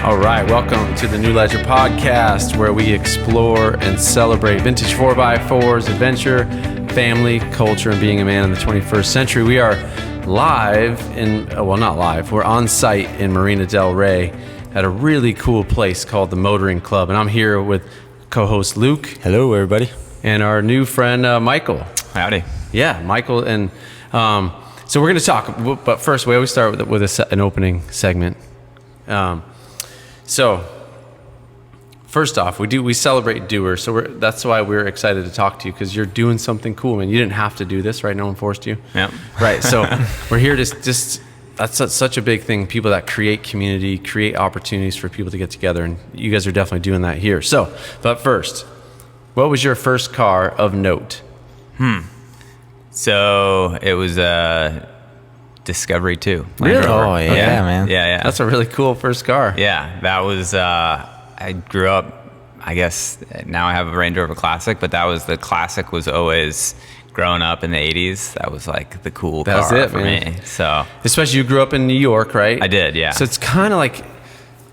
All right, welcome to the New Ledger podcast, where we explore and celebrate vintage 4x4s, adventure, family, culture, and being a man in the 21st century. We are live not live, we're on site in Marina Del Rey at a really cool place called the Motoring Club. And I'm here with co-host Luke. Hello, everybody. And our new friend, Michael. Howdy. Yeah, Michael. And so we're going to talk, but first we always start with an opening segment. So first off, we celebrate doers. So that's why we're excited to talk to you, because you're doing something cool, man. You didn't have to do this, right? No one forced you. Yeah. Right. So we're here to just, that's such a big thing. People that create community, create opportunities for people to get together. And you guys are definitely doing that here. So, but first, what was your first car of note? So it was Discovery 2. Really? Oh, yeah, man. Yeah. That's a really cool first car. Yeah, that was, I grew up, I guess, now I have a Range Rover Classic, but the Classic was always, growing up in the 80s, that was like the cool car for me. So, especially you grew up in New York, right? I did, yeah. So it's kind of like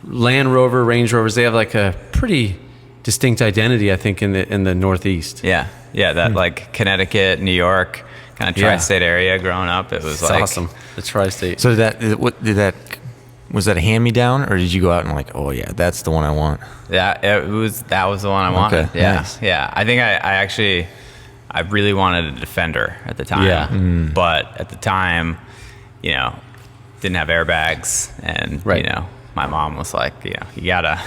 Land Rover, Range Rovers, they have like a pretty distinct identity, I think, in the Northeast. Yeah, that like Connecticut, New York, kind of tri-state area growing up. It was awesome. The tri-state. So was that a hand-me-down, or did you go out and like, oh yeah, that's the one I want? Yeah, that was the one I wanted. Okay, Yeah, nice. Yeah. I think I really wanted a Defender at the time. Yeah. But at the time, didn't have airbags, and Right. my mom was like, you gotta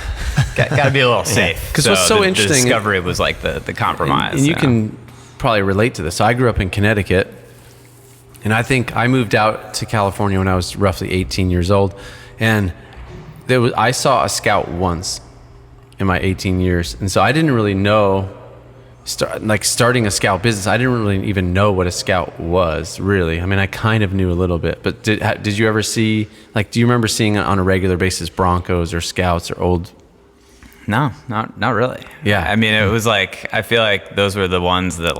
be a little safe. 'Cause what's so the interesting- Discovery was like the compromise. And you can probably relate to this. So I grew up in Connecticut, and I think I moved out to California when I was roughly 18 years old. And I saw a Scout once in my 18 years. And so I didn't really know, starting a Scout business, I didn't really even know what a Scout was, really. I mean, I kind of knew a little bit. But did you ever see, do you remember seeing on a regular basis Broncos or Scouts or old? No, not really. Yeah. I mean, it was like, I feel like those were the ones that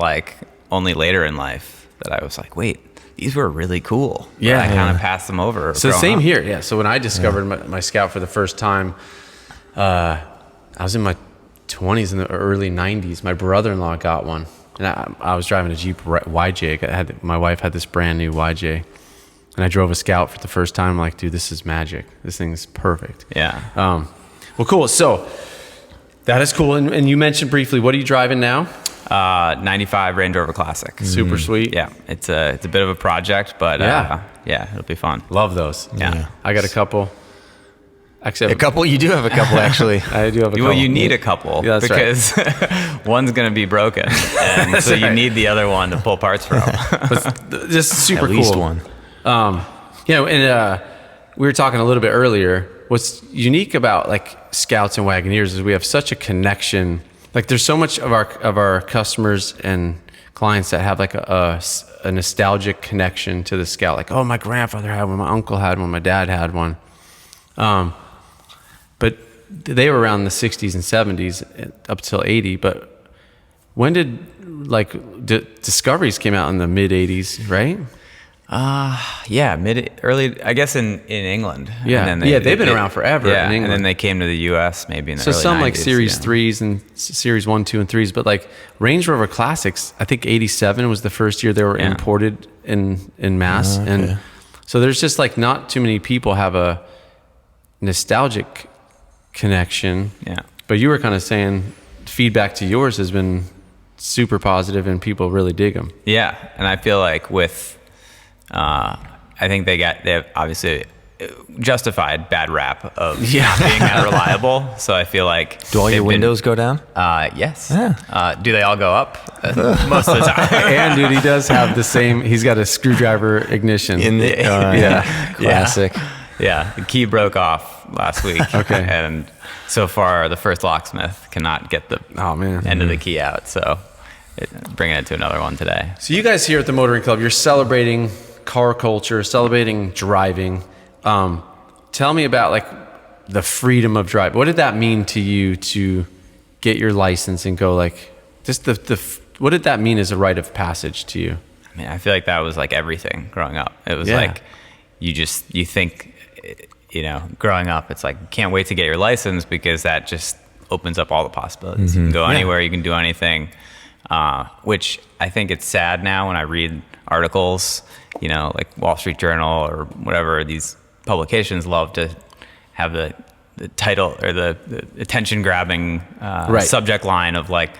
only later in life that I was like, wait, these were really cool. But Yeah. I kind of passed them over. So growing same up. here, yeah. So when I discovered my Scout for the first time, I was in my 20s, in the early 90s. My brother-in-law got one, and I was driving a Jeep YJ. My wife had this brand new YJ, and I drove a Scout for the first time. I'm like, dude, this is magic. This thing's perfect. Yeah. Well, cool. So that is cool. And you mentioned briefly, what are you driving now? 95 Range Rover Classic. Super sweet. Yeah, it's a bit of a project, but Yeah. it'll be fun. Love those. Yeah. I got a couple. Actually, A couple? You do have a couple, actually. I do have a couple. Well, you need a couple Yeah, that's because one's going to be broken, and so you right. need the other one to pull parts from. Just super At least cool. one. And we were talking a little bit earlier. What's unique about Scouts and Wagoneers is we have such a connection. There's so much of our customers and clients that have a nostalgic connection to the Scout. Oh, my grandfather had one, my uncle had one, my dad had one. But they were around the 60s and 70s up till 80. But when did Discoveries came out in the mid 80s, right? Early, I guess in England. Yeah, And then they've been around forever in England. And then they came to the U.S. maybe in the So early some 90s, Series 3s and Series 1, 2, and 3s, but Range Rover Classics, I think 87 was the first year they were imported in mass. Okay. And so there's just not too many people have a nostalgic connection. Yeah. But you were kind of saying feedback to yours has been super positive and people really dig them. Yeah, and I feel like I think they have obviously justified bad rap of not being that reliable. So I feel like Do all your windows go down? Yes. Yeah. Do they all go up? Most of the time. And dude, he does have the same. He's got a screwdriver ignition. In the classic. Yeah, the key broke off last week. Okay. And so far, the first locksmith cannot get the end of the key out. So bringing it to another one today. So you guys here at the Motoring Club, you're celebrating car culture, celebrating driving. Tell me about the freedom of drive. What did that mean to you to get your license and go what did that mean as a rite of passage to you? I mean, I feel like that was everything growing up. It was you think growing up, it's like, can't wait to get your license because that just opens up all the possibilities. You can go anywhere, you can do anything, which I think it's sad now when I read articles, like Wall Street Journal or whatever, these publications love to have the title or the attention grabbing subject line of like,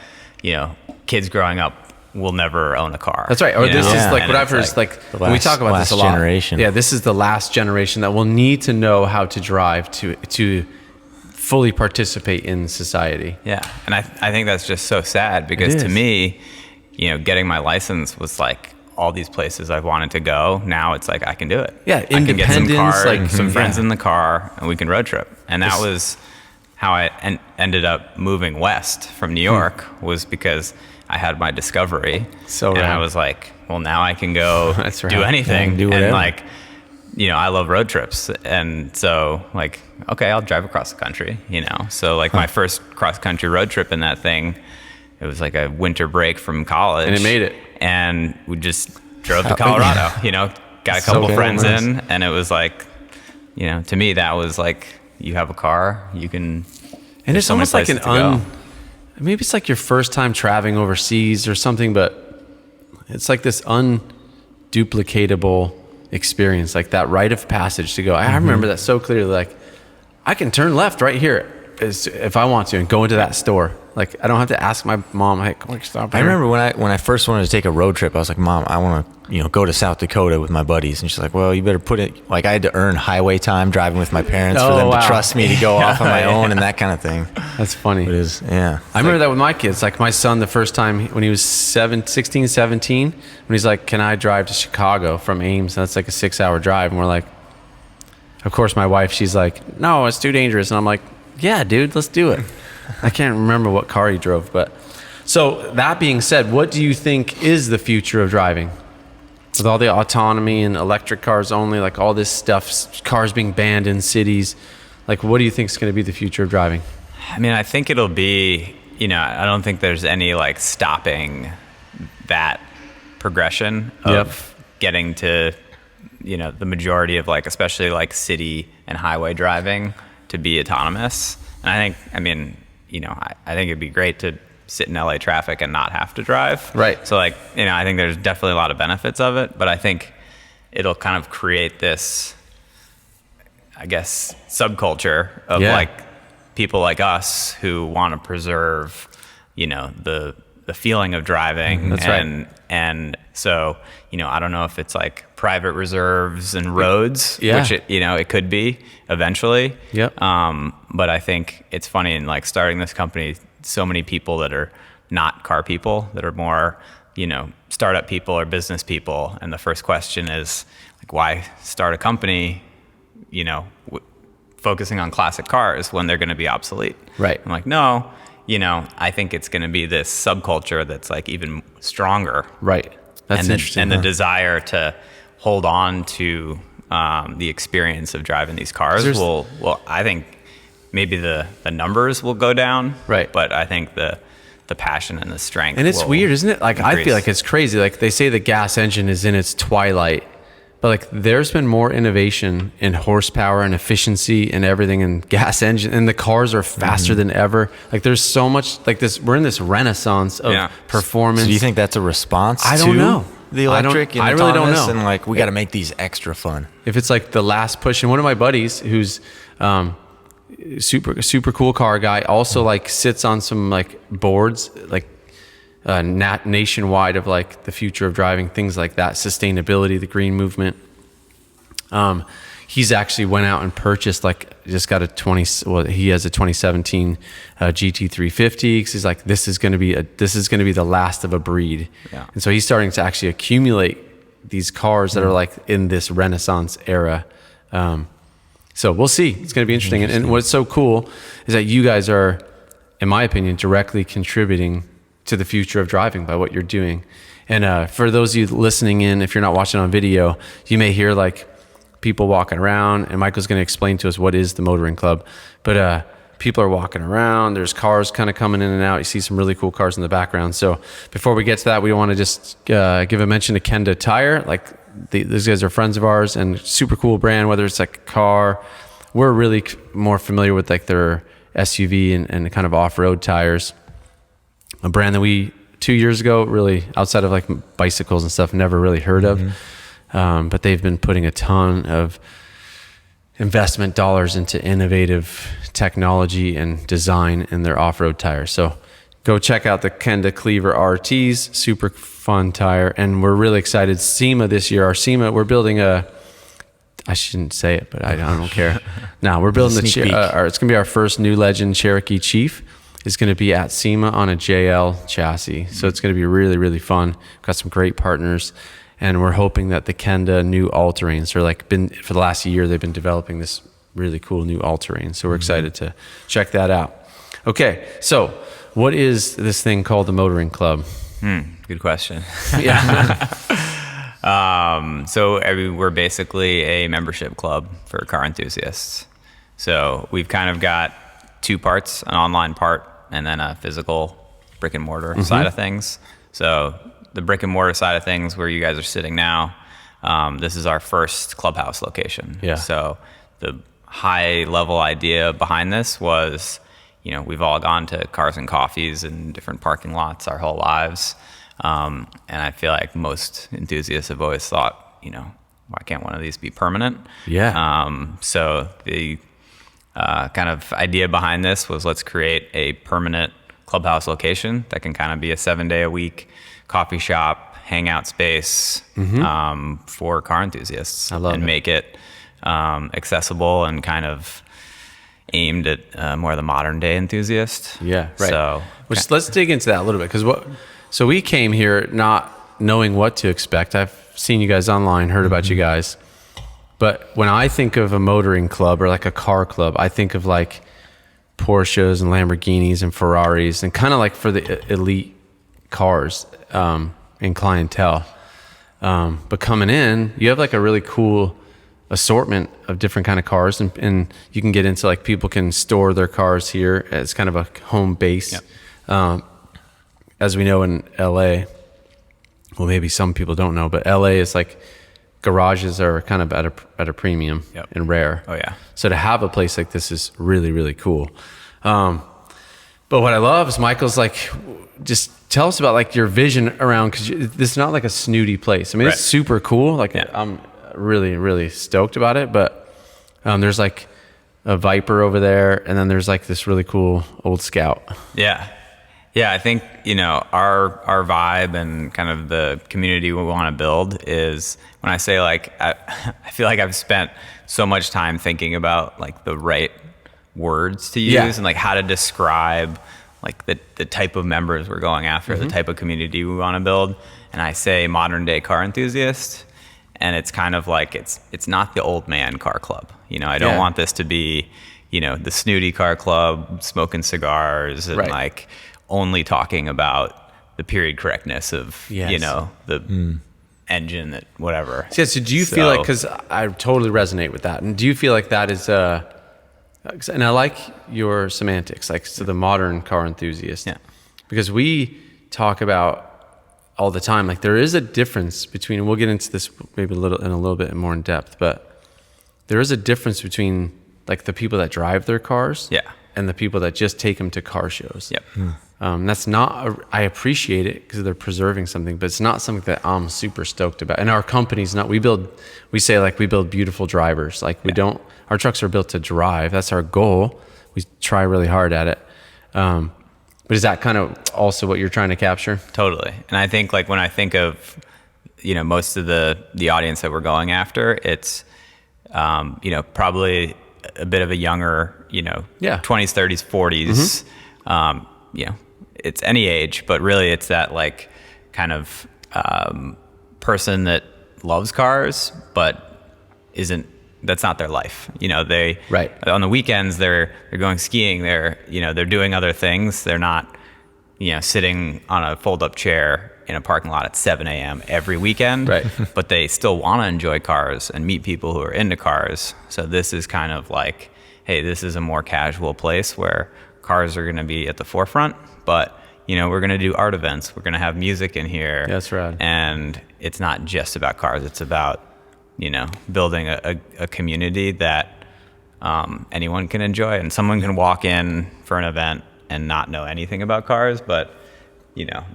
kids growing up will never own a car. That's right. Or this is like what I've heard is like, when we talk about this a lot. Generation. Yeah, this is the last generation that will need to know how to drive to fully participate in society. Yeah. And I think that's just so sad because to me, getting my license was like all these places I've wanted to go. Now it's like, I can do it. Yeah. I can get some Independence, car, some friends in the car, and we can road trip. And that was how I ended up moving west from New York was because I had my Discovery. And I was like, well, now I can go do anything. Do whatever. And like, I love road trips. And so like, okay, I'll drive across the country, So like my first cross country road trip in that thing, it was like a winter break from college. And it made it. And we just drove to Colorado, got a couple friends in, and it was like, to me, that was like, you have a car, you can. And it's almost like maybe it's like your first time traveling overseas or something, but it's like this unduplicatable experience, like that rite of passage to go. I remember that so clearly. Like, I can turn left right here if I want to and go into that store. Like, I don't have to ask my mom, hey, can we stop here? I remember when I first wanted to take a road trip, I was like, Mom, I want to, go to South Dakota with my buddies. And she's like, well, you better put it, like I had to earn highway time driving with my parents for them to trust me to go off on my own and that kind of thing. That's funny. It is, yeah. I remember that with my kids. Like my son, the first time when he was 16, 17, when he's like, can I drive to Chicago from Ames? That's like a 6-hour drive. And we're like, of course, my wife, she's like, no, it's too dangerous. And I'm like, yeah, dude, let's do it. I can't remember what car he drove, but so that being said, what do you think is the future of driving? With all the autonomy and electric cars only, like all this stuff, cars being banned in cities, like what do you think is going to be the future of driving? I mean, I think it'll be, I don't think there's any like stopping that progression of getting to, the majority of like, especially like city and highway driving to be autonomous. And I think it'd be great to sit in LA traffic and not have to drive. Right. So like, I think there's definitely a lot of benefits of it, but I think it'll kind of create this, I guess, subculture of like people like us who want to preserve, the feeling of driving. That's right. And so, I don't know if it's like private reserves and roads, which it could be eventually. Yep. But I think it's funny in like starting this company, so many people that are not car people, that are more, startup people or business people. And the first question is like, why start a company, focusing on classic cars when they're going to be obsolete? Right. I'm like, no, I think it's going to be this subculture that's like even stronger. Right. That's interesting. And the desire to hold on to the experience of driving these cars I think maybe the numbers will go down. Right. But I think the passion and the strength. And it's weird, isn't it? Like, increase. I feel like it's crazy. Like they say the gas engine is in its twilight, but like there's been more innovation in horsepower and efficiency and everything in gas engine, and the cars are faster than ever. Like there's so much like this, we're in this renaissance of performance. So do you think that's a response I don't know. The electric and I really don't autonomous know. and like, we got to make these extra fun? If it's like the last push, and one of my buddies who's super cool car guy also like sits on some like boards like nationwide of like the future of driving, things like that, sustainability, the green movement. He's actually went out and purchased he has a 2017 GT350 because he's like, this is going to be the last of a breed. And so he's starting to actually accumulate these cars that are like in this Renaissance era. So we'll see. It's going to be interesting. And what's so cool is that you guys are, in my opinion, directly contributing to the future of driving by what you're doing. And for those of you listening in, if you're not watching on video, you may hear like people walking around, and Michael's going to explain to us what is the Motoring Club. But people are walking around. There's cars kind of coming in and out. You see some really cool cars in the background. So before we get to that, we want to just give a mention to Kenda Tire. Like these guys are friends of ours and super cool brand, whether it's like a car we're really more familiar with like their SUV and kind of off-road tires. A brand that we 2 years ago, really outside of like bicycles and stuff, never really heard of. But they've been putting a ton of investment dollars into innovative technology and design in their off-road tires. So go check out the Kenda Cleaver RTs, super fun tire. And we're really excited. SEMA this year, our SEMA, we're building I shouldn't say it, but I don't care. Now we're building it's going to be our first New Legend Cherokee Chief. It's going to be at SEMA on a JL chassis. So it's going to be really, really fun. Got some great partners. And we're hoping that the Kenda new all-terrains are for the last year, they've been developing this really cool new all-terrain. So we're excited to check that out. Okay, so what is this thing called the Motoring Club? Good question. Yeah. So we're basically a membership club for car enthusiasts. So we've kind of got two parts, an online part and then a physical brick and mortar side of things. So the brick and mortar side of things, where you guys are sitting now, this is our first clubhouse location. Yeah. So the high level idea behind this was, we've all gone to Cars and Coffees in different parking lots our whole lives. And I feel like most enthusiasts have always thought, why can't one of these be permanent? Yeah. So the kind of idea behind this was, let's create a permanent clubhouse location that can kind of be a 7-day-a-week coffee shop, hangout space for car enthusiasts. I love it. Make it accessible and kind of aimed at more of the modern day enthusiast. Yeah, right. So, let's dig into that a little bit, because so we came here not knowing what to expect. I've seen you guys online, heard about you guys, but when I think of a motoring club or like a car club, I think of like Porsches and Lamborghinis and Ferraris, and kind of like for the elite cars and clientele. But coming in, you have like a really cool assortment of different kind of cars, and you can get into like people can store their cars here as kind of a home base. Yep. As we know in LA, well, maybe some people don't know, but LA is like garages are kind of at a premium. Yep. And rare. Oh yeah. So to have a place like this is really, really cool. But what I love is Michael's like, just tell us about like your vision around, because this is not like a snooty place. I mean, It's super cool. Like I'm really, really stoked about it. But there's like a Viper over there, and then there's like this really cool old Scout. Yeah. Yeah, I think, our vibe and kind of the community we want to build is, when I say like, I feel like I've spent so much time thinking about like the right words to use and like how to describe like the type of members we're going after, the type of community we want to build. And I say modern day car enthusiast, and it's kind of like, it's not the old man car club. I don't want this to be, the snooty car club, smoking cigars and like only talking about the period correctness of, the engine, that whatever. So do you feel like, because I totally resonate with that, and do you feel like that is, and I like your semantics, like to the modern car enthusiast, because we talk about all the time, like there is a difference between, and we'll get into this maybe a little bit more in depth, but there is a difference between like the people that drive their cars and the people that just take them to car shows. Yep. That's not, I appreciate it because they're preserving something, but it's not something that I'm super stoked about. And our company's not, we build beautiful drivers. Like our trucks are built to drive. That's our goal. We try really hard at it. But is that kind of also what you're trying to capture? Totally. And I think like when I think of, most of the audience that we're going after, it's, probably a bit of a younger, 20s, 30s, 40s, it's any age, but really it's that like kind of person that loves cars, but that's not their life. They on the weekends they're going skiing, they're doing other things. They're not, sitting on a fold-up chair in a parking lot at 7 a.m. every weekend. Right. But they still want to enjoy cars and meet people who are into cars. So this is kind of like, hey, this is a more casual place where cars are going to be at the forefront, but we're going to do art events. We're going to have music in here. That's right. And it's not just about cars. It's about, building a community that anyone can enjoy. And someone can walk in for an event and not know anything about cars, but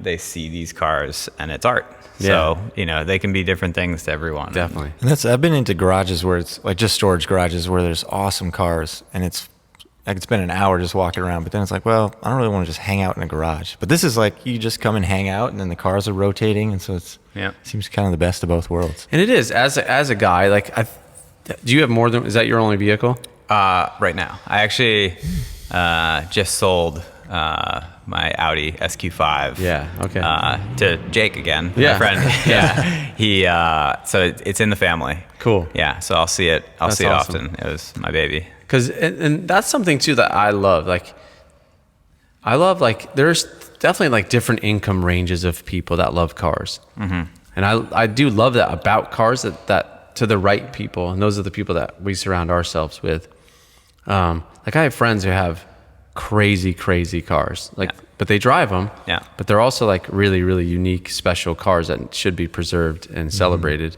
they see these cars and it's art. So, they can be different things to everyone. Definitely. And I've been into garages where it's like just storage garages where there's awesome cars and it's I could spend an hour just walking around, but then it's like, well, I don't really want to just hang out in a garage. But this is like you just come and hang out, and then the cars are rotating, and so it seems kind of the best of both worlds. And it is as a guy, like, do you have more than? Is that your only vehicle? Right now, I actually just sold my Audi SQ5. Yeah. Okay. To Jake again, my friend. He. So it's in the family. Cool. Yeah. So I'll see it. I'll see it awesome. often. It was my baby. Because and that's something too that I love. Like, there's definitely like different income ranges of people that love cars, and I do love that about cars that to the right people, and those are the people that we surround ourselves with. Like I have friends who have crazy cars, but they drive them. Yeah. But they're also like really, really unique, special cars that should be preserved and celebrated.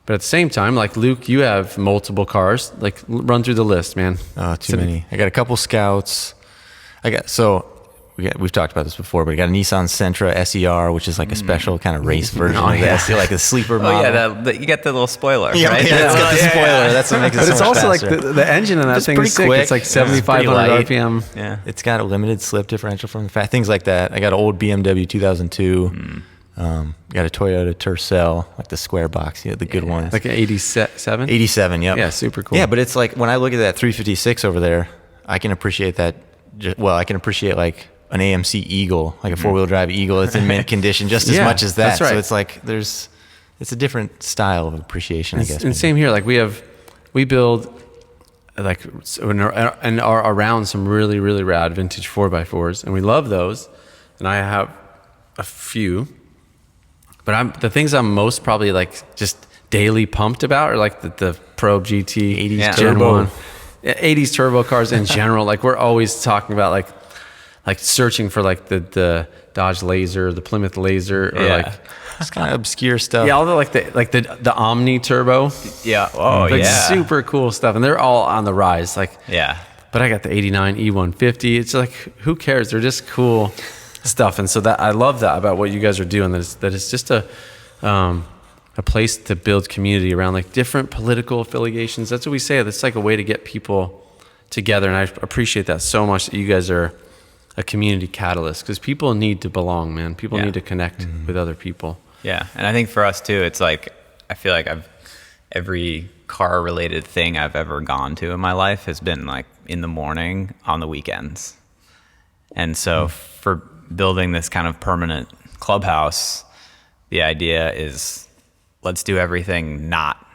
But at the same time, like Luke, you have multiple cars. Like, run through the list, man. Too many. I got a couple Scouts. We've talked about this before, but I got a Nissan Sentra SER, which is like a special kind of race version of the SER, like a sleeper model. You get the little spoiler, right? Yeah, it's got the spoiler. That's what makes it But so it's much also faster. like the engine in that It's thing pretty is sick. quick. It's like It's pretty 7,500 light. RPM. Yeah. It's got a limited slip differential from the things like that. I got an old BMW 2002. Got a Toyota Tercel, like the square box, the good ones. Like an 87? 87, yep. Yeah, super cool. Yeah, but it's like when I look at that 356 over there, I can appreciate that. I can appreciate like an AMC Eagle, like a four-wheel drive Eagle that's in mint condition just as much as that. That's right. So it's like it's a different style of appreciation, I guess. And same here. Like we build like and are around some really, really rad vintage 4x4s, and we love those. And I have a few. But the things I'm most probably like just daily pumped about are like the Probe GT 80s Gen 1, 80s turbo cars in general. Like we're always talking about like searching for like the Dodge Laser, the Plymouth Laser, or like it's kind of obscure stuff. Yeah, all the Omni Turbo. Yeah. Oh, like super cool stuff, and they're all on the rise. Like But I got the 89 E150. It's like, who cares? They're just cool stuff. And so that I love that about what you guys are doing, that it's just a place to build community around like different political affiliations. That's what we say. That's like a way to get people together. And I appreciate that so much that you guys are a community catalyst, because people need to belong, man. People need to connect with other people. Yeah. And I think for us too, it's like, I feel like every car related thing I've ever gone to in my life has been like in the morning on the weekends. And so for building this kind of permanent clubhouse, the idea is let's do everything not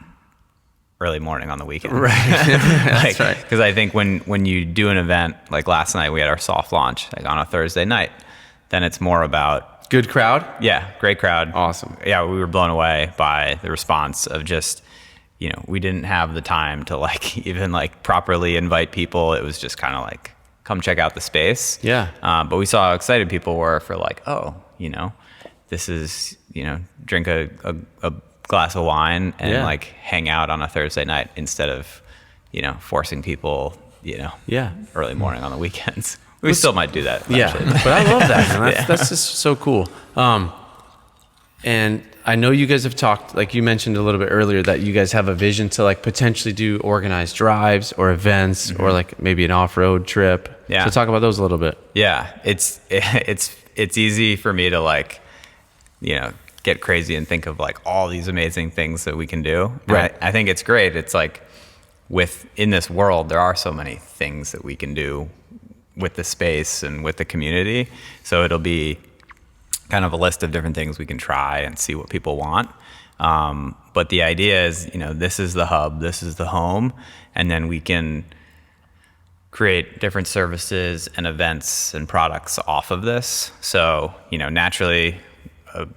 early morning on the weekend. Right. That's right. Because I think when you do an event, like last night we had our soft launch like on a Thursday night, then it's more about... Good crowd? Yeah, great crowd. Awesome. Yeah, we were blown away by the response of just, we didn't have the time to like even like properly invite people. It was just kind of like, come check out the space. Yeah. But we saw how excited people were for like, this is, drink a glass of wine and like hang out on a Thursday night instead of, forcing people, early morning on the weekends. We still might do that eventually. Yeah, but I love that, man. That's just so cool. And I know you guys have talked, like you mentioned a little bit earlier, that you guys have a vision to like potentially do organized drives or events or like maybe an off-road trip. Yeah. So talk about those a little bit. Yeah. It's easy for me to like, get crazy and think of like all these amazing things that we can do. And Right. I think it's great. It's like in this world, there are so many things that we can do with the space and with the community. So it'll be kind of a list of different things we can try and see what people want. But the idea is, this is the hub, this is the home, and then we can create different services and events and products off of this. So, naturally, a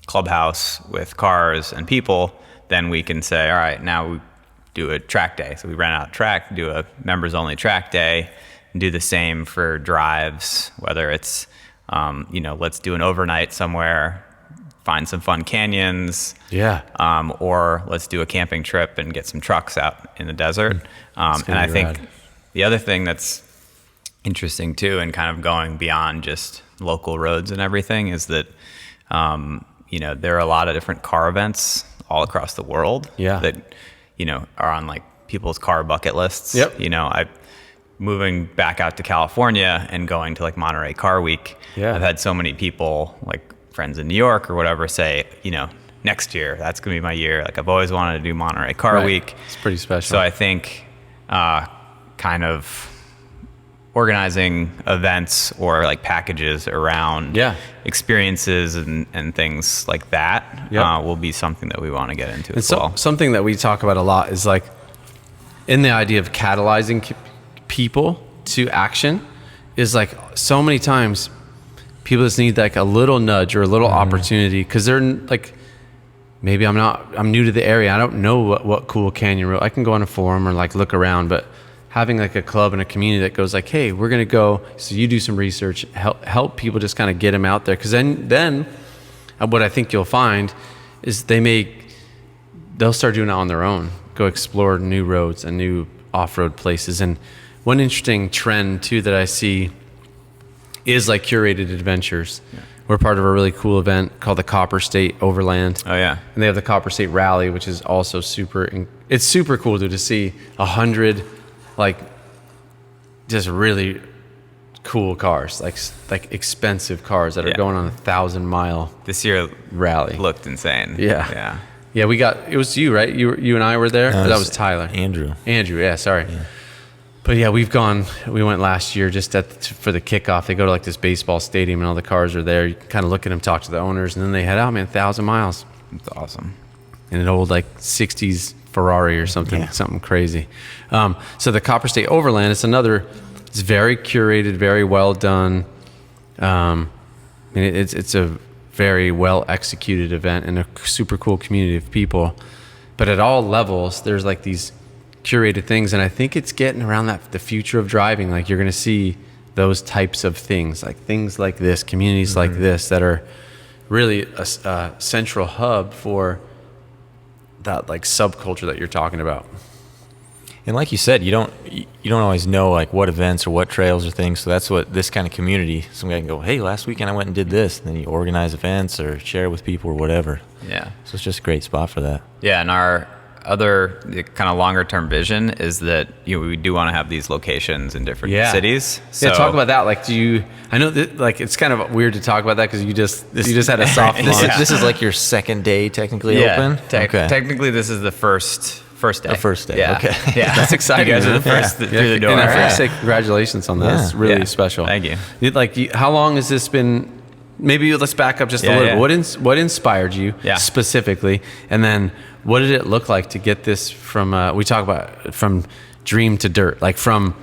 clubhouse with cars and people, then we can say, all right, now we do a track day. So we rent out a track, do a members only track day, and do the same for drives, whether it's, let's do an overnight somewhere find some fun canyons. Yeah. Or let's do a camping trip and get some trucks out in the desert. And I think the other thing that's interesting too, and kind of going beyond just local roads and everything, is that, there are a lot of different car events all across the world that, are on like people's car bucket lists. Yep. Moving back out to California and going to like Monterey Car Week. Yeah. I've had so many people, like friends in New York or whatever, say, next year, that's going to be my year. Like I've always wanted to do Monterey Car Week. It's pretty special. So I think kind of organizing events or like packages around experiences and things like that will be something that we want to get into as well. Something that we talk about a lot is like in the idea of catalyzing people to action is like so many times people just need like a little nudge or a little opportunity, because they're like, maybe I'm new to the area. I don't know what cool canyon road. I can go on a forum or like look around, but having like a club and a community that goes like, hey, we're going to go. So you do some research, help people just kind of get them out there. Cause then what I think you'll find is they'll start doing it on their own, go explore new roads and new off-road places. And one interesting trend too that I see is like curated adventures. Yeah. We're part of a really cool event called the Copper State Overland. Oh yeah. And they have the Copper State Rally, which is also it's super cool to see 100 like just really cool cars, like expensive cars that are going on 1,000-mile this year rally. Looked insane. Yeah. It was you, right? You and I were there. That was Tyler. Andrew. Yeah. Sorry. Yeah. But yeah, we went last year just for the kickoff. They go to like this baseball stadium and all the cars are there. You kind of look at them, talk to the owners, and then they head out, man, 1,000 miles. It's awesome. In an old like 60s Ferrari or something crazy. So the Copper State Overland is it's very curated, very well done. It's a very well executed event and a super cool community of people. But at all levels, there's like these curated things, and I think it's getting around the future of driving. Like you're going to see those types of things like this, communities like this that are really a central hub for that like subculture that you're talking about. And like you said, you don't always know like what events or what trails or things. So that's what this kind of community, some guy can go, hey, last weekend I went and did this. And then you organize events or share it with people or whatever. Yeah. So it's just a great spot for that. Yeah. And our other kind of longer term vision is that we do want to have these locations in different cities. So talk about that. Like, I know that like it's kind of weird to talk about that because you just had a soft launch. This is like your second day technically open. Technically, this is the first day. The first day. Yeah. Okay. Yeah. That's exciting. You guys are the first through the door. And I have to say congratulations on that. Yeah. It's really special. Thank you. Like, how long has this been? Maybe let's back up just a little bit. What inspired you specifically? And then what did it look like to get this from, we talk about from dream to dirt, like from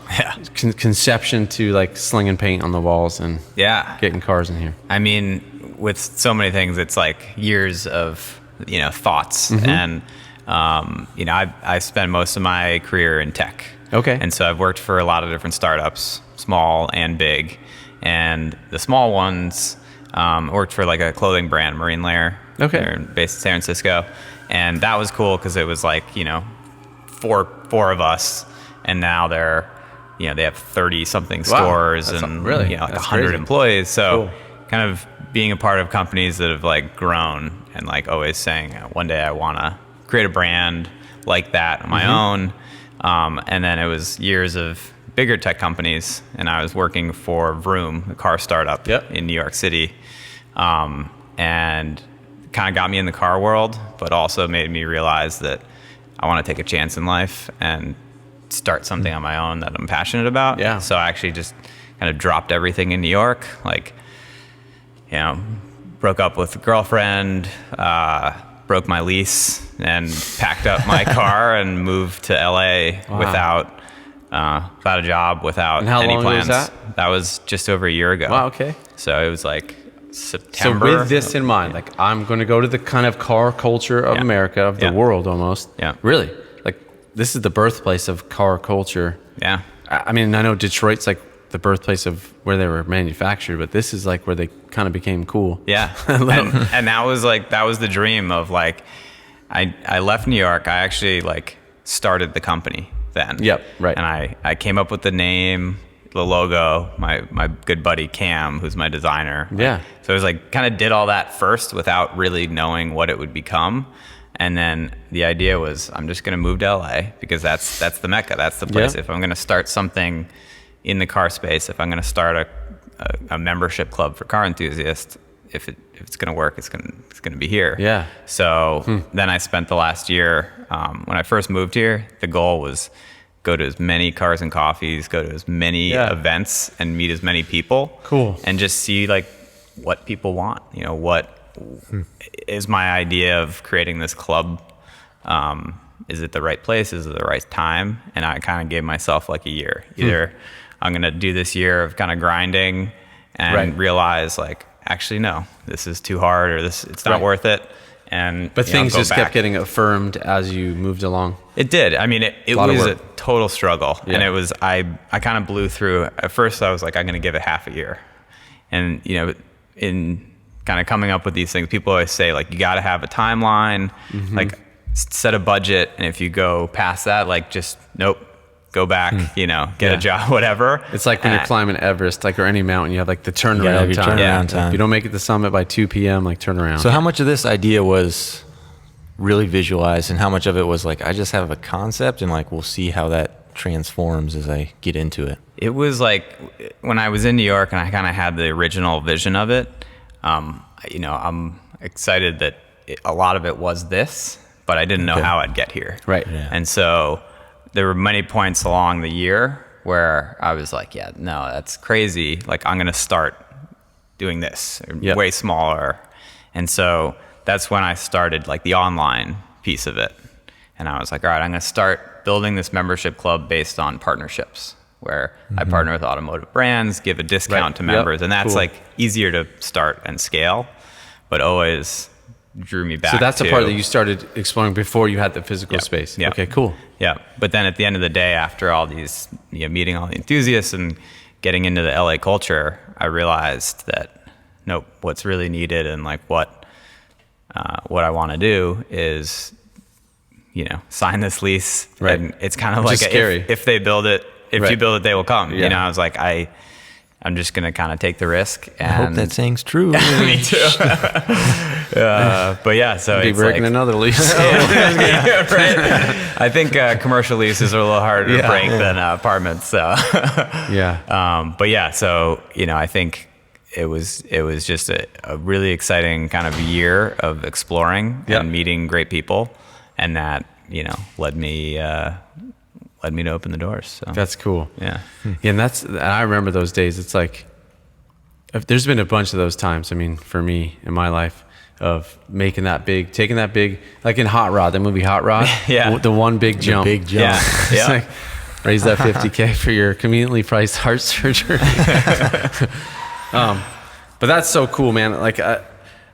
conception to like slinging paint on the walls and getting cars in here? I mean, with so many things, it's like years of, thoughts. And, I spent most of my career in tech. Okay. And so I've worked for a lot of different startups, small and big. And the small ones, worked for like a clothing brand, Marina Del Rey. Okay. They're based in San Francisco. And that was cool because it was like, four of us. And now they're, they have 30 something stores and really? Like 100 crazy. Employees. So cool. Kind of being a part of companies that have like grown and like always saying one day I want to create a brand like that on my own. And then it was years of bigger tech companies, and I was working for Vroom, a car startup in New York City, and kind of got me in the car world, but also made me realize that I want to take a chance in life and start something on my own that I'm passionate about. Yeah. So I actually just kind of dropped everything in New York, like, broke up with a girlfriend, broke my lease, and packed up my car and moved to LA without a job, without any plans. Was that? That was just over a year ago. Wow, okay. So it was like September. So with this in mind, like I'm going to go to the kind of car culture of America, of the world almost. Yeah. Really? Like this is the birthplace of car culture. Yeah. I mean, I know Detroit's like the birthplace of where they were manufactured, but this is like where they kind of became cool. Yeah. and that was the dream of like, I left New York. I actually like started the company then. Yep. Right. And I came up with the name, the logo, my good buddy Cam, who's my designer. Yeah. So it was like kind of did all that first without really knowing what it would become. And then the idea was I'm just going to move to LA because that's the Mecca. That's the place. Yeah. If I'm going to start something in the car space, if I'm going to start a membership club for car enthusiasts, if it's going to work, it's going to be here. Yeah. So then I spent the last year, when I first moved here, the goal was go to as many cars and coffees, go to as many events and meet as many people. Cool. And just see like what people want, you know, what is my idea of creating this club. Is it the right place? Is it the right time? And I kind of gave myself like a year. Either I'm going to do this year of kind of grinding and realize like, actually, no, this is too hard, or it's not worth it. But things just kept getting affirmed as you moved along. It did. I mean, it was a total struggle. And it was, I kind of blew through. At first I was like, I'm going to give it half a year. And, you know, in kind of coming up with these things, people always say like, you got to have a timeline, like set a budget. And if you go past that, like just, nope, go back, you know, get a job, whatever. It's like when you're climbing Everest, like, or any mountain, you have like the turnaround time. If you don't make it to the summit by 2 p.m., like turn around. So how much of this idea was really visualized, and how much of it was like, I just have a concept and like, we'll see how that transforms as I get into it? It was like when I was in New York and I kind of had the original vision of it, you know, I'm excited that a lot of it was this, but I didn't know how I'd get here. Right. Yeah. And so there were many points along the year where I was like, yeah, no, that's crazy. Like, I'm going to start doing this way smaller. And so that's when I started like the online piece of it. And I was like, all right, I'm going to start building this membership club based on partnerships, where I partner with automotive brands, give a discount to members. And that's like easier to start and scale, but always drew me back. So that's the part that you started exploring before you had the physical space. Yeah. Okay, cool. Yeah. But then at the end of the day, after all these, you know, meeting all the enthusiasts and getting into the LA culture, I realized that, nope, what's really needed and like what I want to do is, you know, sign this lease. Right. And it's kind of like scary. If they build it, if you build it, they will come. Yeah. You know, I was like, I'm just going to kind of take the risk. And I hope that saying's true. Me too. But yeah, so Be it's breaking like, another lease. right. I think commercial leases are a little harder to break than apartments. So but yeah, so you know, I think it was just a really exciting kind of year of exploring and meeting great people, and that, you know, led me to open the doors. So That's cool. Yeah. And I remember those days. It's like, there's been a bunch of those times. I mean, for me in my life, of taking that big, like in Hot Rod, the movie Hot Rod, the one big jump. The big jump. It's like, raise that $50K for your conveniently priced heart surgery. But that's so cool, man. Like, I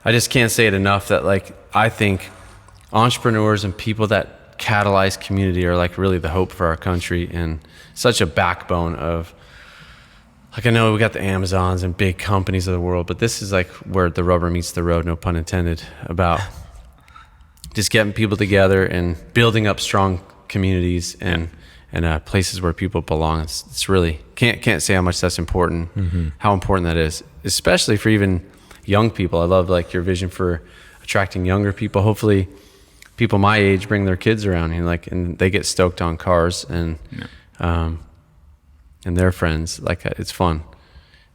just can't say it enough that like, I think entrepreneurs and people that catalyze community are like really the hope for our country, and such a backbone of, like, I know we got the Amazons and big companies of the world, but this is like where the rubber meets the road, no pun intended, about just getting people together and building up strong communities and places where people belong. It's really, can't say how much that's important, how important that is, especially for even young people. I love like your vision for attracting younger people. Hopefully people my age bring their kids around here, like, and they get stoked on cars and their friends. Like, it's fun.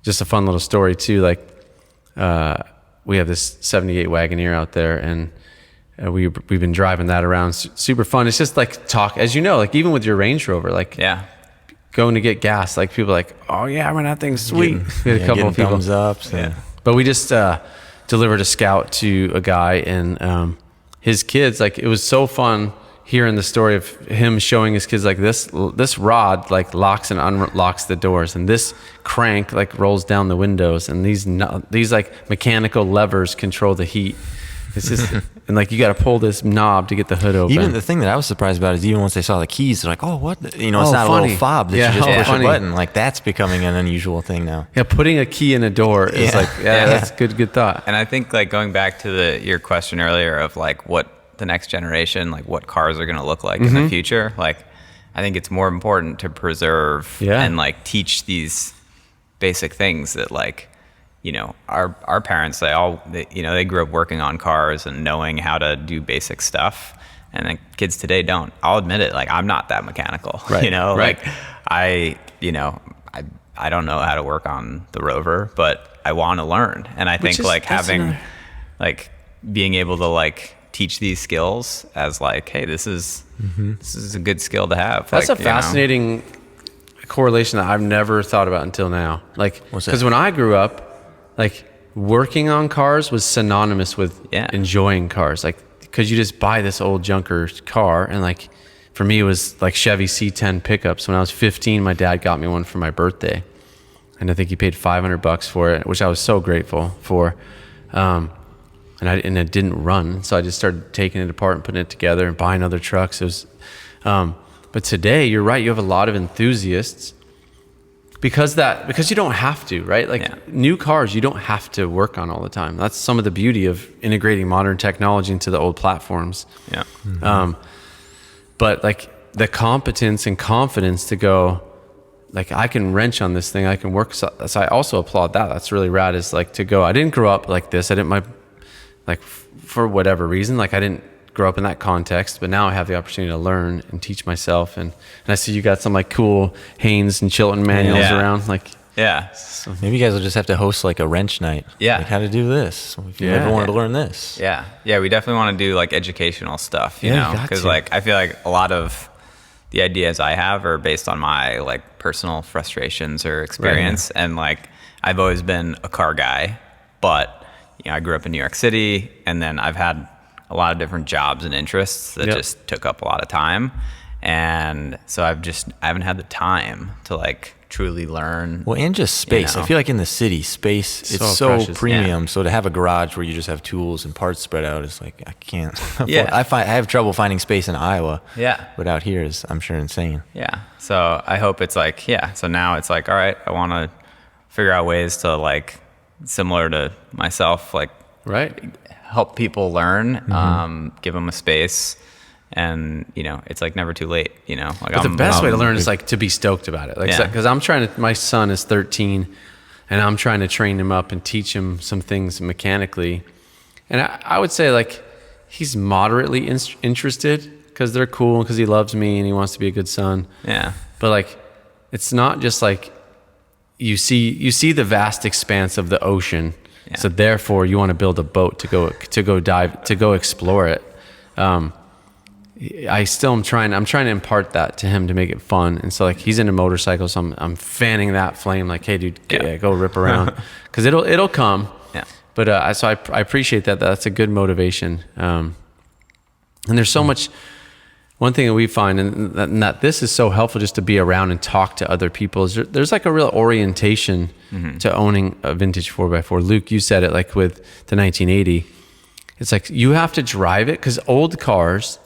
Just a fun little story too. Like, we have this 78 Wagoneer out there, and we've been driving that around. Super fun. It's just like talk, as you know, like even with your Range Rover, like going to get gas, like people are like, oh yeah, I mean, that thing's sweet. We had a couple of people. Thumbs up. So. But we just delivered a Scout to a guy, and his kids, like, it was so fun hearing the story of him showing his kids, like, this rod like locks and unlocks the doors, and this crank like rolls down the windows, and these like mechanical levers control the heat, It's just, and like you got to pull this knob to get the hood open. Even the thing that I was surprised about is even once they saw the keys, they're like, oh, what? It's not a little fob that you just push a button. Like that's becoming an unusual thing now. Yeah, putting a key in a door is like, that's good thought. And I think like going back to your question earlier of like what the next generation, like what cars are going to look like in the future, like I think it's more important to preserve and like teach these basic things that like, our parents, they grew up working on cars and knowing how to do basic stuff. And then kids today don't. I'll admit it. Like I'm not that mechanical, like I don't know how to work on the Rover, but I want to learn. And I think like having like being able to like teach these skills as like, hey, this is a good skill to have. That's like, a fascinating correlation that I've never thought about until now. Like, because when I grew up, like working on cars was synonymous with enjoying cars. Like, because you just buy this old junker car, and like for me it was like Chevy C10 pickups. When I was 15, my dad got me one for my birthday, and I think he paid $500 for it, which I was so grateful for. And it didn't run, so I just started taking it apart and putting it together and buying other trucks. It was, but today you're right. You have a lot of enthusiasts because you don't have to, right? Like new cars, you don't have to work on all the time. That's some of the beauty of integrating modern technology into the old platforms. Yeah. But like the competence and confidence to go, like I can wrench on this thing, I can work. So I also applaud that. That's really rad. Is like to go. I didn't grow up like this. For whatever reason, like I didn't grow up in that context, but now I have the opportunity to learn and teach myself. And I see you got some like cool Haynes and Chilton manuals around. Like, so maybe you guys will just have to host like a wrench night. Yeah. Like how to do this. If you ever wanted to learn this. Yeah. Yeah. We definitely want to do like educational stuff, you know, because like I feel like a lot of the ideas I have are based on my like personal frustrations or experience. Right. And like I've always been a car guy, but I grew up in New York City, and then I've had a lot of different jobs and interests that just took up a lot of time. And so I haven't had the time to like truly learn. Well, and just space. I feel like in the city, space, it's so precious, premium. So to have a garage where you just have tools and parts spread out is like, I can't. I have trouble finding space in Iowa. Yeah. But out here is, I'm sure, insane. Yeah. So I hope it's like, so now it's like, all right, I want to figure out ways to like, similar to myself, like help people learn, give them a space, and it's like never too late. Like but the best way to learn is like to be stoked about it. Like because my son is 13, and I'm trying to train him up and teach him some things mechanically, and I would say like he's moderately interested because they're cool and because he loves me and he wants to be a good son. Yeah, but like it's not just like. You see the vast expanse of the ocean, so therefore you want to build a boat to go dive, to go explore it. I'm trying to impart that to him to make it fun, and so like he's into motorcycles, so I'm fanning that flame like, hey dude, go rip around, because it'll come. Yeah. But so I appreciate that. That's a good motivation. And there's so much. One thing that we find, and that this is so helpful just to be around and talk to other people, is there's like a real orientation to owning a vintage 4x4. Luke, you said it like with the 1980. It's like you have to drive it because old cars,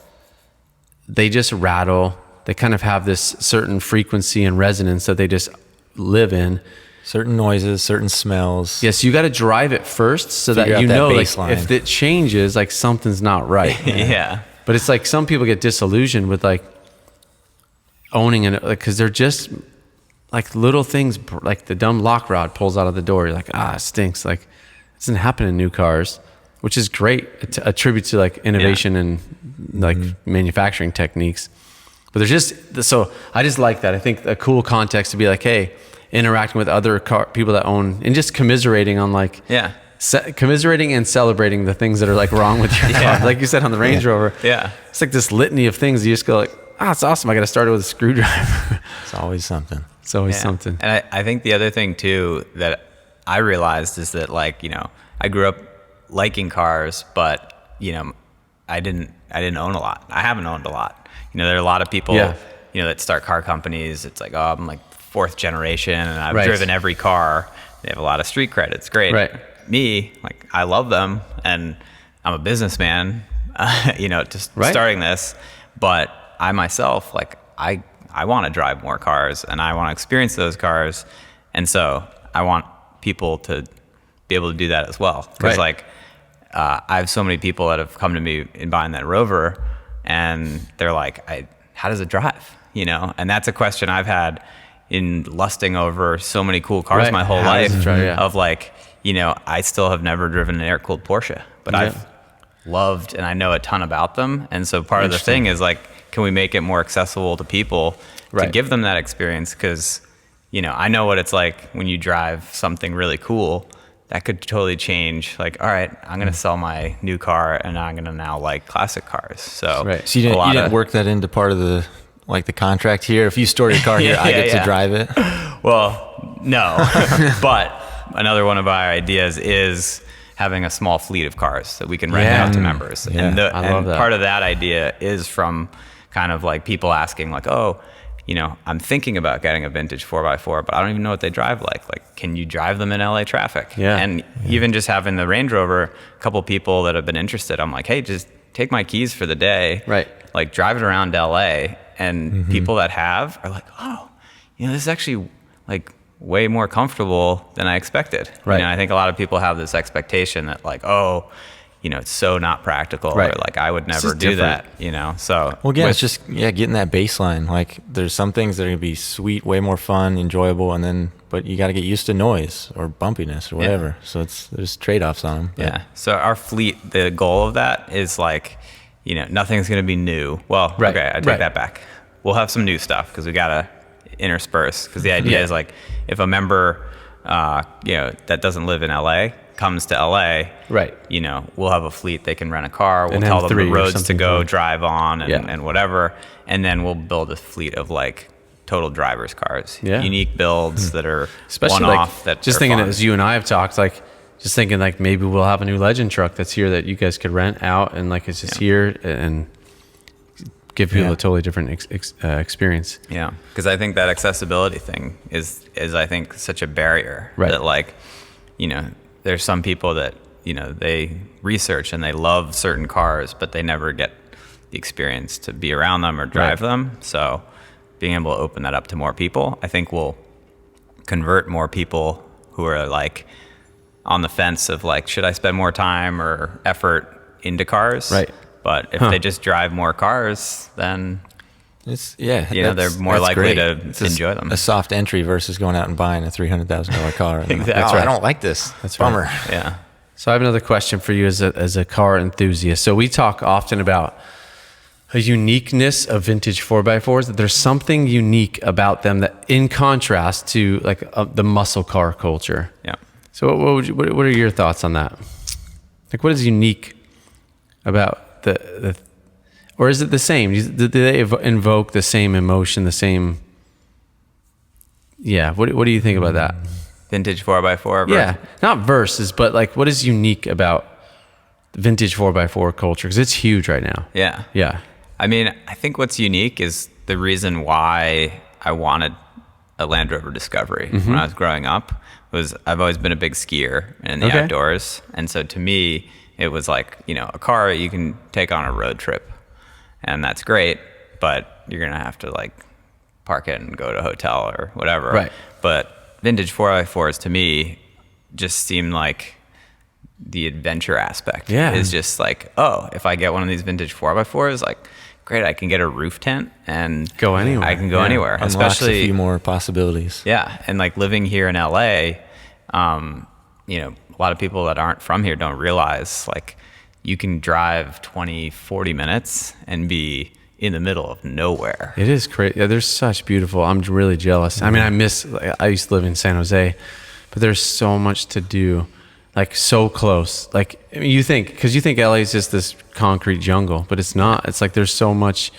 they just rattle. They kind of have this certain frequency and resonance that they just live in. Certain noises, certain smells. Yes, you got to drive it first so that you know like, if it changes, like something's not right. Yeah. But it's like some people get disillusioned with like owning it, like, because they're just like little things, like the dumb lock rod pulls out of the door. You're like, it stinks. Like it doesn't happen in new cars, which is great. It's a tribute to like innovation and like manufacturing techniques. But there's so I just like that. I think a cool context to be like, hey, interacting with other people that own and just commiserating on like, commiserating and celebrating the things that are like wrong with your car, like you said on the Range Rover. Yeah, it's like this litany of things. You just go like, it's awesome. I got to start it with a screwdriver. It's always something. It's always something. And I think the other thing too that I realized is that like I grew up liking cars, but I didn't own a lot. I haven't owned a lot. There are a lot of people that start car companies. It's like, oh, I'm like fourth generation, and I've driven every car. They have a lot of street cred. It's great. Right. Me, like I love them, and I'm a businessman, just starting this, but I myself, like I want to drive more cars and I want to experience those cars. And so I want people to be able to do that as well. Because I have so many people that have come to me in buying that Rover and they're like, how does it drive? And that's a question I've had in lusting over so many cool cars my whole life of like, I still have never driven an air-cooled Porsche, but I've loved and I know a ton about them. And so part of the thing is like, can we make it more accessible to people to give them that experience? Because, I know what it's like when you drive something really cool that could totally change. Like, all right, I'm going to sell my new car and I'm going to now like classic cars. So, so you didn't work that into part of the contract here. If you store your car here, I get to drive it. Well, no, but another one of our ideas is having a small fleet of cars that we can rent out to members. Yeah. And I love that. Part of that idea is from kind of like people asking like, oh, I'm thinking about getting a vintage 4x4, but I don't even know what they drive like. Like, can you drive them in LA traffic? Yeah. And even just having the Range Rover, a couple people that have been interested, I'm like, hey, just take my keys for the day. Right. Like drive it around LA. And people that have are like, oh, this is actually like way more comfortable than I expected. Right. I think a lot of people have this expectation that like, oh, it's so not practical, or like I would never do that, So well, again, it's just getting that baseline. Like there's some things that are gonna be sweet, way more fun, enjoyable, but you got to get used to noise or bumpiness or whatever. So there's trade-offs on them. Yeah. So our fleet, the goal of that is like, nothing's gonna be new. Well, okay, I take that back. We'll have some new stuff because we gotta intersperse. Because the idea is like, if a member, that doesn't live in LA comes to LA, we'll have a fleet. They can rent a car. We'll tell them the roads to go drive on and whatever, and then we'll build a fleet of like total driver's cars, unique builds that are especially one-off. Like, that just thinking as you and I have talked, like just thinking like maybe we'll have a new Legend truck that's here that you guys could rent out, and like it's just here and give people a totally different experience. Yeah, because I think that accessibility thing is I think such a barrier that like, there's some people that, they research and they love certain cars, but they never get the experience to be around them or drive them. So being able to open that up to more people, I think will convert more people who are like on the fence of like, should I spend more time or effort into cars? Right. But if they just drive more cars, then they're more likely to enjoy them. A soft entry versus going out and buying a $300,000 car. Exactly. I don't like this. That's bummer. Right. Yeah. So I have another question for you as a car enthusiast. So we talk often about a uniqueness of vintage 4x4s, that there's something unique about them that in contrast to like the muscle car culture. Yeah. So what are your thoughts on that? Like what is unique about the or is it the same? Do they invoke the same emotion, the same? Yeah. What do you think about that? Vintage 4x4. Yeah, not versus, but like what is unique about vintage 4x4 culture? Because it's huge right now. Yeah. Yeah. I mean, I think what's unique is the reason why I wanted a Land Rover Discovery when I was growing up was I've always been a big skier and in the outdoors. And so to me, it was like, a car you can take on a road trip. And that's great, but you're going to have to like park it and go to a hotel or whatever. Right. But vintage 4x4s to me just seem like the adventure aspect is just like, oh, if I get one of these vintage 4x4s, like, great, I can get a roof tent and go anywhere. I can go anywhere. Unlocks Especially a few more possibilities. Yeah. And like living here in LA, a lot of people that aren't from here don't realize like you can drive 20, 40 minutes and be in the middle of nowhere. It is crazy. Yeah, there's such beautiful. I'm really jealous. I mean, I used to live in San Jose, but there's so much to do, like so close. Like you think LA is just this concrete jungle, but it's not. It's like there's so much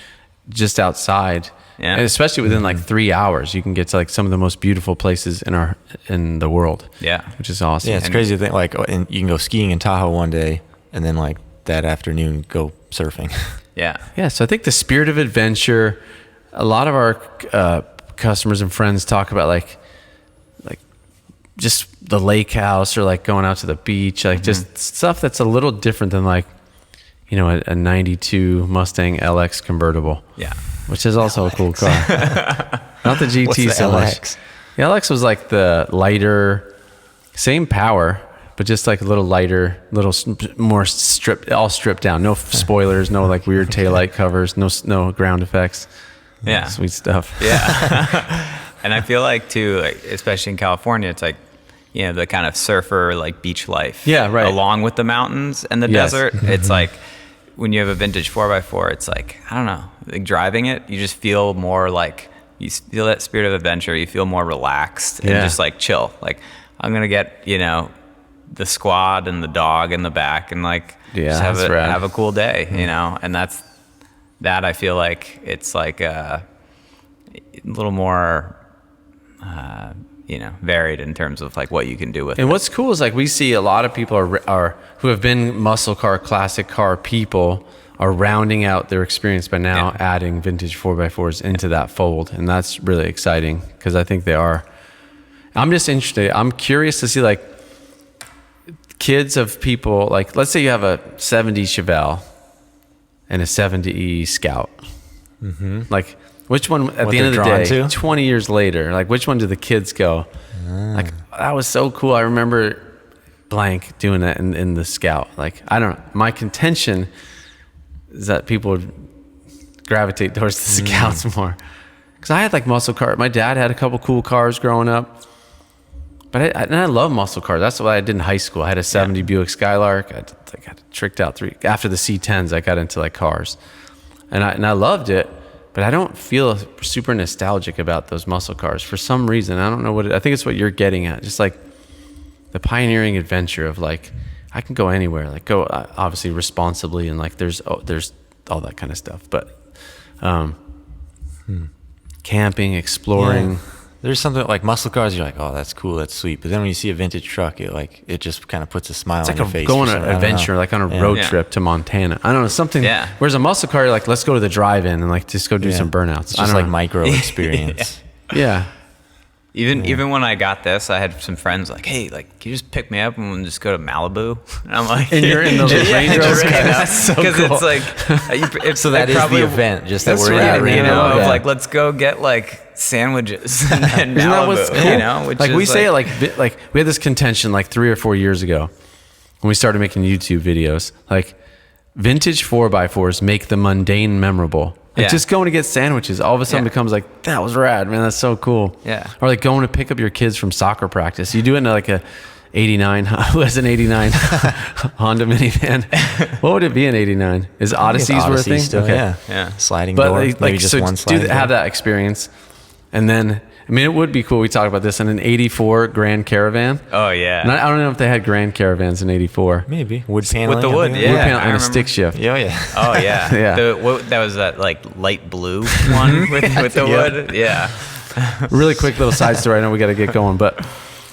just outside. Yeah. And especially within like 3 hours, you can get to like some of the most beautiful places in the world. Yeah. Which is awesome. Yeah, it's crazy to think like, and you can go skiing in Tahoe one day and then like that afternoon go surfing. Yeah. Yeah. So I think the spirit of adventure, a lot of our customers and friends talk about like just the lake house or like going out to the beach, like just stuff that's a little different than like a 92 Mustang LX convertible. Yeah. Which is also a cool car. Not the GT What's the so LX? much. The LX was like the lighter, same power, but just like a little lighter, more stripped down. No spoilers, no like weird taillight covers, no ground effects. Yeah. Sweet stuff. Yeah. And I feel like too, like, especially in California, it's like, the kind of surfer, like beach life. Yeah, right. Along with the mountains and the desert. It's like, when you have a vintage 4x4, it's like, I don't know, like driving it, you just feel more like, you feel that spirit of adventure. You feel more relaxed and just like chill. Like, I'm going to get, the squad and the dog in the back and like, just have a cool day, and that I feel like it's like a little more, varied in terms of like what you can do with it. And what's cool is like we see a lot of people are who have been muscle car, classic car people are rounding out their experience by now adding vintage 4x4s into that fold. And that's really exciting because I think they are. I'm just interested. I'm curious to see like kids of people, like let's say you have a 70 Chevelle and a 70 Scout. Like which one at the end of the day, 20 years later, like which one do the kids go, like that was so cool. I remember blank doing that in the Scout. Like, I don't know. My contention is that people would gravitate towards the Scouts more. Because I had like muscle cars. My dad had a couple cool cars growing up. But I love muscle cars. That's what I did in high school. I had a 70 Buick Skylark. I got tricked out after the C10s. I got into like cars. And I loved it. But I don't feel super nostalgic about those muscle cars for some reason. I don't know I think it's what you're getting at. Just like the pioneering adventure of like, I can go anywhere, like go obviously responsibly. And like, there's all that kind of stuff, but, camping, exploring. Yeah. There's something like muscle cars. You're like, oh, that's cool. That's sweet. But then when you see a vintage truck, it just kind of puts a smile on your face. It's like going on an adventure, like on a road trip to Montana. I don't know, something. Yeah. Whereas a muscle car, you're like, let's go to the drive-in and like just go do some burnouts. It's just like micro experience. Yeah. Even when I got this, I had some friends like, hey, like, can you just pick me up and we'll just go to Malibu? And I'm like, and you're in the Range Rover. That's so cool. Because it's like, so that is the event, just that we're in, of like, let's go get like sandwiches and then Isn't that what's cool? Which like is we say like we had this contention like 3 or 4 years ago when we started making YouTube videos, like vintage 4x4s make the mundane memorable. Like just going to get sandwiches all of a sudden becomes like, that was rad, man. That's so cool. Yeah. Or like going to pick up your kids from soccer practice. You do it in like a 89, who has an 89 Honda minivan? What would it be in 89? Is Odysseys worth a thing? Still, okay. Yeah. Sliding door, maybe just one sliding door. Have that experience. And then, I mean, it would be cool. We talked about this in an 84 Grand Caravan. Oh, yeah. And I don't know if they had Grand Caravans in 84. Maybe. Wood paneling. With the wood, yeah. Wood paneling and a stick shift. Yeah, yeah. Oh, yeah. Yeah. That was that like light blue one with the wood. Yeah. Really quick little side story. I know we got to get going, but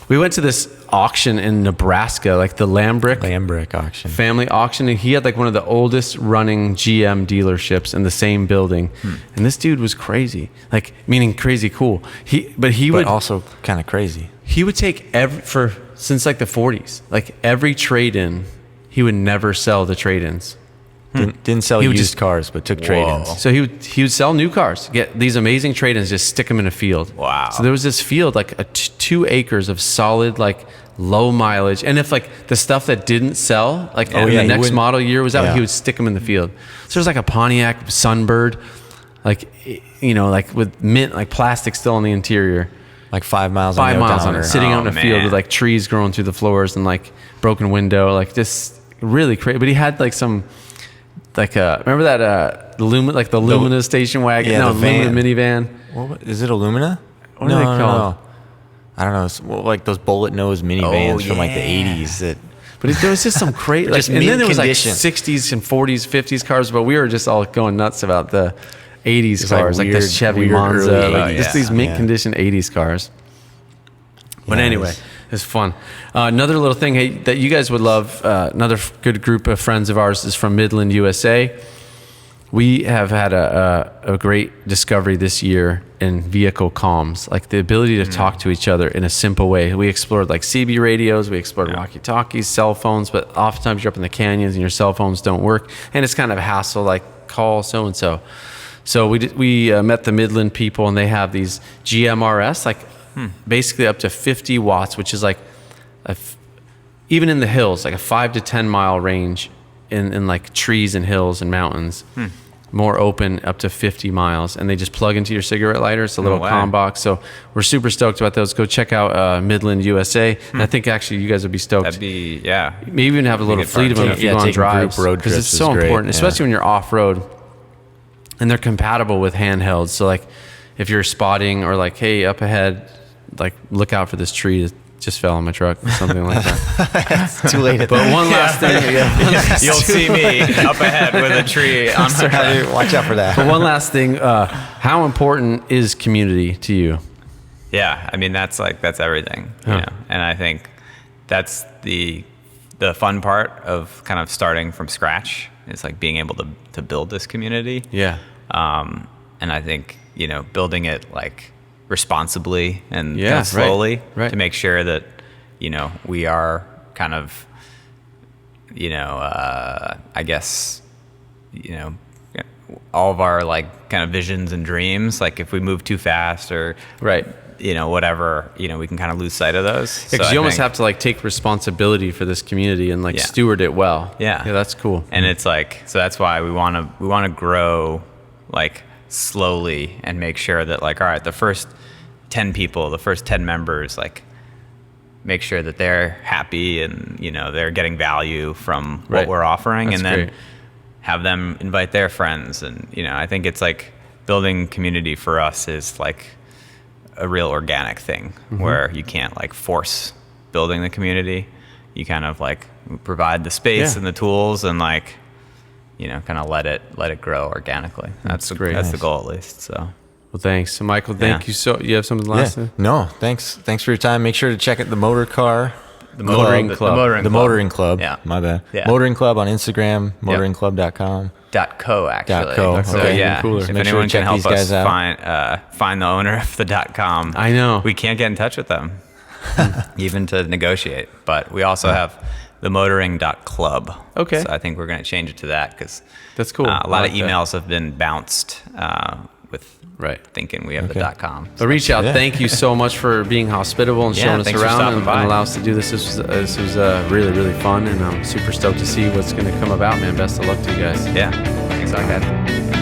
we went to this auction in Nebraska, like the Lambrick auction. Family auction, and he had like one of the oldest running GM dealerships in the same building. And this dude was crazy, like meaning crazy cool. But also kind of crazy. He would take since like the 40s, like every trade-in, he would never sell the trade-ins. Didn't sell used cars, but took trade-ins. So he would sell new cars, get these amazing trade-ins, just stick them in a field. Wow. So there was this field, like 2 acres of solid, like low mileage. And if like the stuff that didn't sell, like the next model year was out, he would stick them in the field. So there's like a Pontiac Sunbird, like, like with mint, like plastic still on the interior. Like 5 miles 5 miles on it, sitting out in a man. field with like trees growing through the floors and like broken window, like just really crazy. But he had like some, like remember that Lumina station wagon? Yeah, no, the van. Lumina minivan. What is it? A Lumina? What are they called? No. I don't know. It's like those bullet nose minivans from like the 80s. But there was just some crazy, like, and then there was like 60s and 40s, 50s cars. But we were just all going nuts about the 80s cars, like the Chevy Monza, like just these mint condition 80s cars. But anyway, it's fun. Another little thing that you guys would love, another good group of friends of ours is from Midland, USA. we have had a great discovery this year in vehicle comms, like the ability to talk to each other in a simple way. We explored like CB radios, we explored walkie-talkies, cell phones, but oftentimes you're up in the canyons and your cell phones don't work, and it's kind of a hassle, like call so-and-so. So we met the Midland people, and they have these GMRS, like basically up to 50 watts, which is like, even in the hills, like a 5 to 10 mile range in like trees and hills and mountains. More open, up to 50 miles, and they just plug into your cigarette lighter. It's a little comm box. So we're super stoked about those. Go check out Midland USA. And I think actually you guys would be stoked. That'd be, Maybe even have a little fleet of them if you go on drives, because it's so important, especially when you're off road, and they're compatible with handhelds. So like if you're spotting, or like, hey, up ahead, like look out for this tree that just fell on my truck, or something like that. It's too late. But one last thing, you'll see me up ahead with a tree on my truck. Watch out for that. But one last thing, how important is community to you? Yeah, I mean that's everything, you know. And I think that's the fun part of kind of starting from scratch, is like being able to build this community. Yeah. And I think, you know, building it like responsibly and Yeah, kind of slowly right. to make sure that, you know, we are kind of, you know, I guess, you know, all of our like kind of visions and dreams, like if we move too fast or Right. you know, whatever, you know, we can kind of lose sight of those. Yeah, because you almost have to like take responsibility for this community and like steward it well. Yeah, that's cool. And it's like, so that's why we want to grow like slowly and make sure that like, all right, the first 10 people, the first 10 members, like make sure that they're happy and, you know, they're getting value from what we're offering. That's and then great. Have them invite their friends. And, you know, I think it's like building community for us is like a real organic thing where you can't like force building the community. You kind of like provide the space and the tools and like, you know, kind of let it grow organically. That's great. That's the goal, at least. So, well, thanks. So Michael, thank you. So you have something last? No, thanks for your time. Make sure to check out the Motoring Club. The Motoring Club. Yeah. My bad. Yeah. Motoring Club on Instagram, motoringclub.com. .co actually. .co. So Okay. yeah, Cooler. if Make sure anyone to check can help these guys us out. find the owner of the .com, I know. we can't get in touch with them, even to negotiate. But we also have the motoring.club. Okay. So I think we're going to change it to that because That's cool. a I lot like of emails have been bounced with thinking we have the .com. But reach out. Thank you so much for being hospitable and showing us thanks for around stopping and by. allow us to do this. This was really, really fun, and I'm super stoked to see what's going to come about, man. Best of luck to you guys. Yeah. Thanks a lot, guys.